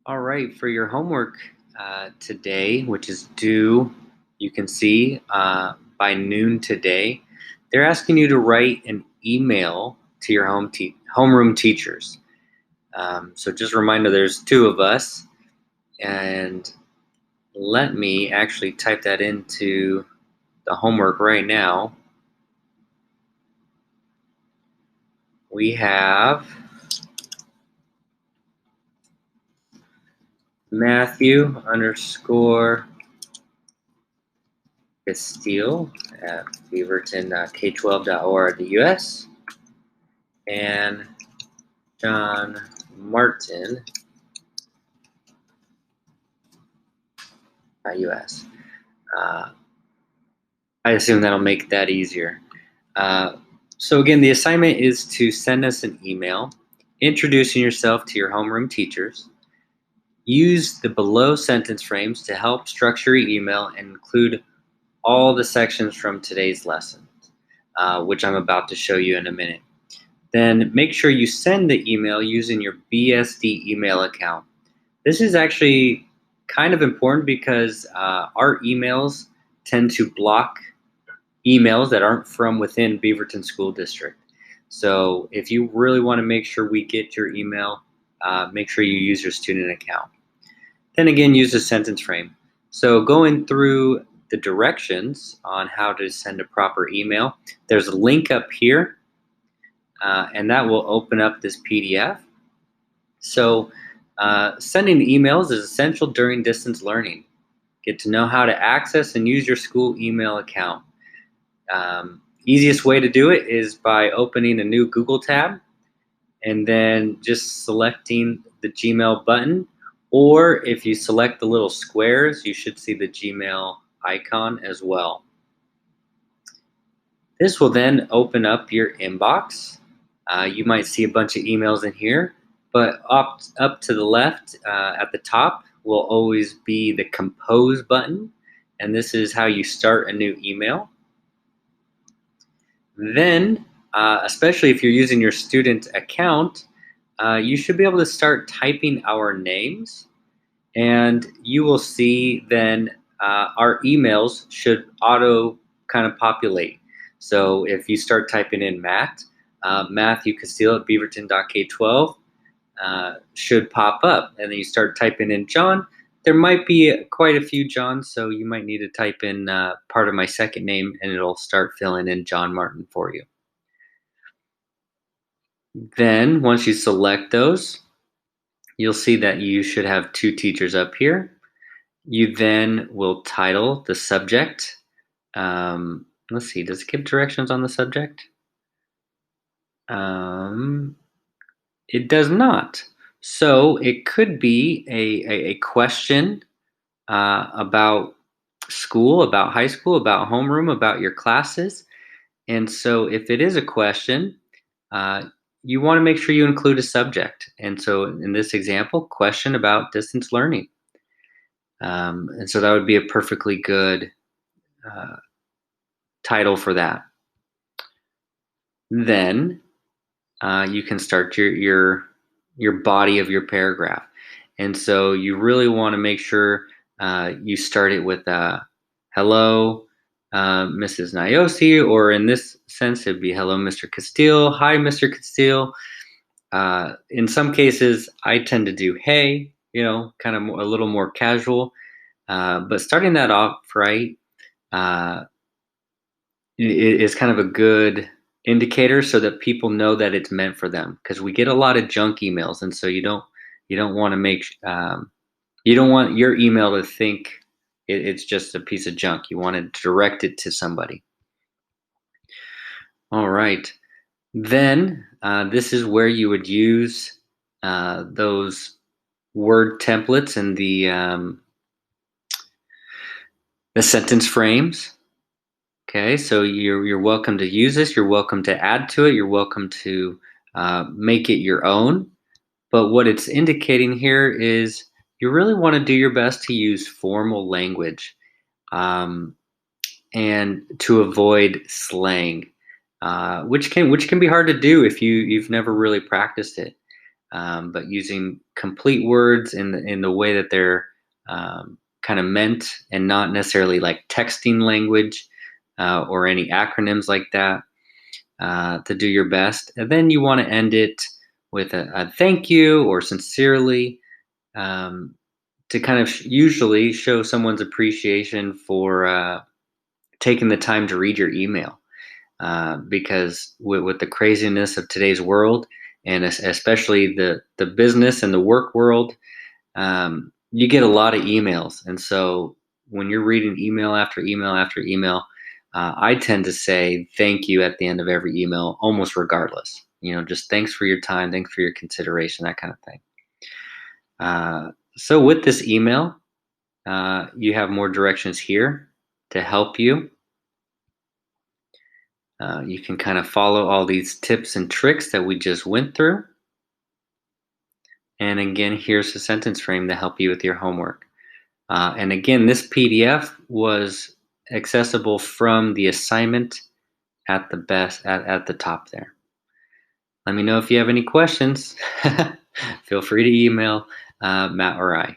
All right, for your homework today, which is due, you can see by noon today, they're asking you to write an email to your homeroom teachers. So just a reminder, there's two of us, and let me actually type that into the homework right now. We have Matthew underscore Castile at beaverton.k12.or.us and John Martin, US. Uh, I assume that'll make that easier. Uh, so again, the assignment is to send us an email introducing yourself to your homeroom teachers. Use the below sentence frames to help structure your email and include all the sections from today's lesson, which I'm about to show you in a minute. Then make sure you send the email using your BSD email account. This is actually kind of important because our emails tend to block emails that aren't from within Beaverton School District. So if you really want to make sure we get your email, make sure you use your student account. Then again, use a sentence frame. So going through the directions on how to send a proper email, there's a link up here, and that will open up this PDF. So sending emails is essential during distance learning. Get to know how to access and use your school email account. Easiest way to do it is by opening a new Google tab and then just selecting the Gmail button. Or if you select the little squares, you should see the Gmail icon as well. This will then open up your inbox. You might see a bunch of emails in here, but up to the left at the top will always be the compose button, and this is how you start a new email. Then, especially if you're using your student account, you should be able to start typing our names, and you will see then our emails should auto kind of populate. So if you start typing in Matthew Castile at beaverton.k12 should pop up, and then you start typing in John. There might be quite a few Johns, so you might need to type in part of my second name, and it'll start filling in John Martin for you. Then once you select those, you'll see that you should have two teachers up here. You then will title the subject. Let's see, does it give directions on the subject? It does not. So it could be a question about school, about high school, about homeroom, about your classes. And so if it is a question, you want to make sure you include a subject. And so in this example, question about distance learning. And so that would be a perfectly good title for that. Then you can start your body of your paragraph. And so you really want to make sure you start it with hello, Mrs. Nyosi, or in this sense, it'd be hello, Mr. Castile. Hi, Mr. Castile. In some cases, I tend to do hey, kind of a little more casual. But starting that off right is kind of a good indicator so that people know that it's meant for them, because we get a lot of junk emails, and so you don't want to make you don't want your email to think it's just a piece of junk. You want to direct it to somebody. All right, then this is where you would use those word templates and the sentence frames. Okay, so you're welcome to use this. You're welcome to add to it. You're welcome to make it your own. But what it's indicating here is you really want to do your best to use formal language and to avoid slang, which can be hard to do if you've never really practiced it. but using complete words in the way that they're kind of meant, and not necessarily like texting language or any acronyms like that, to do your best. And then you want to end it with a thank you or sincerely, um, to kind of usually show someone's appreciation for taking the time to read your email. Because with the craziness of today's world, and especially the business and the work world, you get a lot of emails. And so when you're reading email after email after email, I tend to say thank you at the end of every email, almost regardless. Just thanks for your time, thanks for your consideration, that kind of thing. So with this email, you have more directions here to help you. You can kind of follow all these tips and tricks that we just went through. And again, here's the sentence frame to help you with your homework. And again, this PDF was accessible from the assignment at the top there. Let me know if you have any questions. Feel free to email Matt or I.